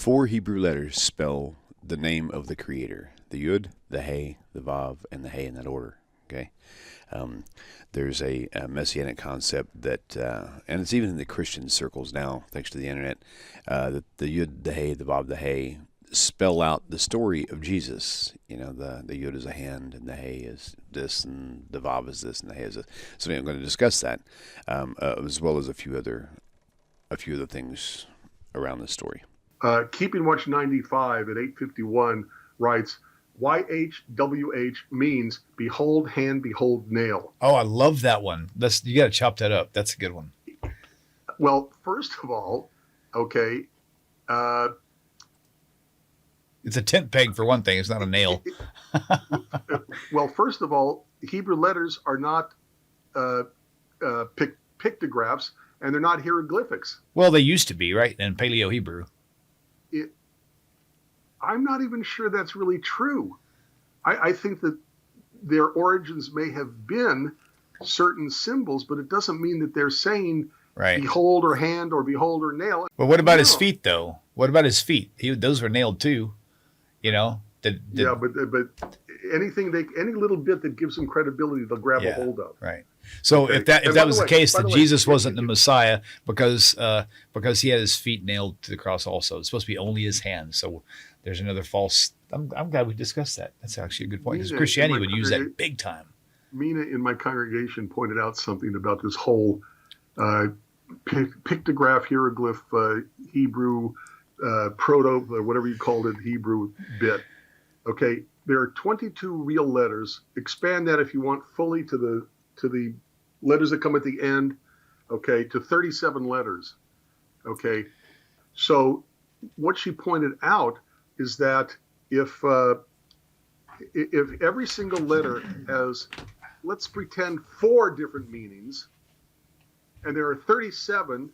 4 Hebrew letters spell the name of the Creator. The Yud, the He, the Vav, and the He in that order. Okay. There's a messianic concept that, and it's even in the Christian circles now, thanks to the internet, that the Yud, the He, the Vav, the He spell out the story of Jesus. You know, the Yud is a hand, and the He is this, and the Vav is this, and the He is this. So I'm going to discuss that, as well as a few other things around this story. Keeping Watch 95 at 851 writes, YHWH means behold hand, behold nail. Oh, I love that one. You got to chop that up. That's a good one. Well, first of all, okay. It's a tent peg for one thing. It's not a nail. Well, first of all, Hebrew letters are not pictographs, and they're not hieroglyphics. Well, they used to be, right? In Paleo Hebrew. I'm not even sure that's really true. I think that their origins may have been certain symbols, but it doesn't mean that they're saying right. Behold or hand or behold or nail. But what about his feet, though? What about his feet? Those were nailed too, you know? Yeah, but any little bit that gives them credibility, they'll grab a hold of. Right. So okay. if that was the case, that Jesus wasn't the you, Messiah because he had his feet nailed to the cross also. It's supposed to be only his hands. So there's another false. I'm glad we discussed that. That's actually a good point because Christianity would use that big time. Mina in my congregation pointed out something about this whole pictograph, hieroglyph, Hebrew, proto, whatever you called it, Hebrew bit. Okay, there are 22 real letters. Expand that if you want fully to the letters that come at the end. Okay, to 37 letters. Okay, so what she pointed out is that if every single letter has, let's pretend, 4 different meanings, and there are 37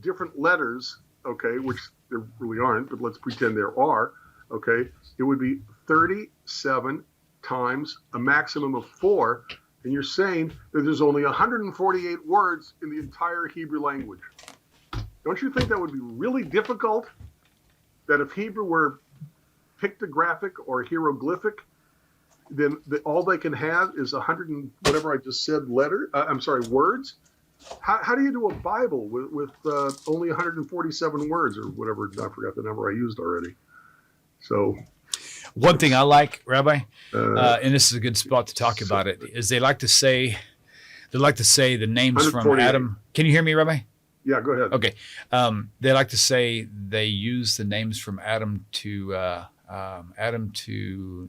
different letters, okay, which there really aren't, but let's pretend there are, okay, it would be 37 times a maximum of 4, and you're saying that there's only 148 words in the entire Hebrew language. Don't you think that would be really difficult? That if Hebrew were pictographic or hieroglyphic, then all they can have is 100 and whatever I just said words. How do you do a Bible with only 147 words or whatever? I forgot the number I used already. So, one thing I like, Rabbi, and this is a good spot to talk about it, is they like to say the names from Adam. Can you hear me, Rabbi? Yeah, go ahead. Okay. They like to say they use the names from Adam to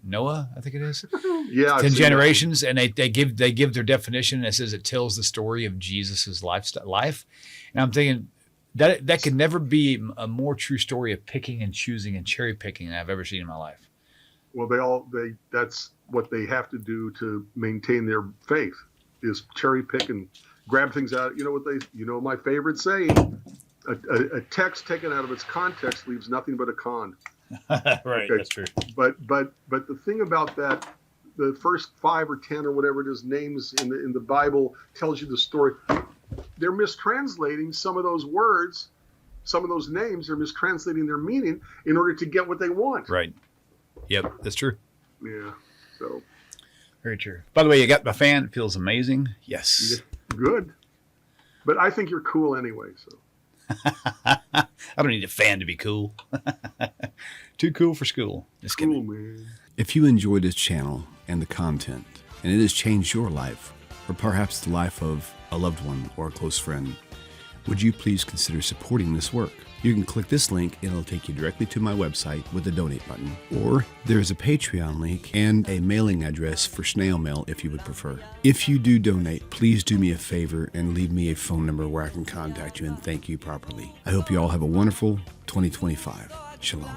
Noah, I think it is. Yeah. 10 generations, and they give their definition. And it says it tells the story of Jesus's life. And I'm thinking that could never be a more true story of picking and choosing and cherry picking than I've ever seen in my life. Well, that's what they have to do to maintain their faith is cherry pick and grab things out. You know my favorite saying, a text taken out of its context leaves nothing but a con. Right, okay? That's true. But the thing about that, the first 5 or 10 or whatever it is names in the Bible tells you the story. They're mistranslating some of those words, some of those names. They're mistranslating their meaning in order to get what they want. Right. Yep, that's true. Yeah. So. Very true. By the way, you got my fan. It feels amazing. Yes. Good. But I think you're cool anyway, so. I don't need a fan to be cool. Too cool for school. Just cool, kidding. Man. If you enjoy this channel and the content, and it has changed your life, or perhaps the life of a loved one or a close friend, would you please consider supporting this work? You can click this link and it'll take you directly to my website with the donate button. Or there's a Patreon link and a mailing address for snail mail if you would prefer. If you do donate, please do me a favor and leave me a phone number where I can contact you and thank you properly. I hope you all have a wonderful 2025. Shalom.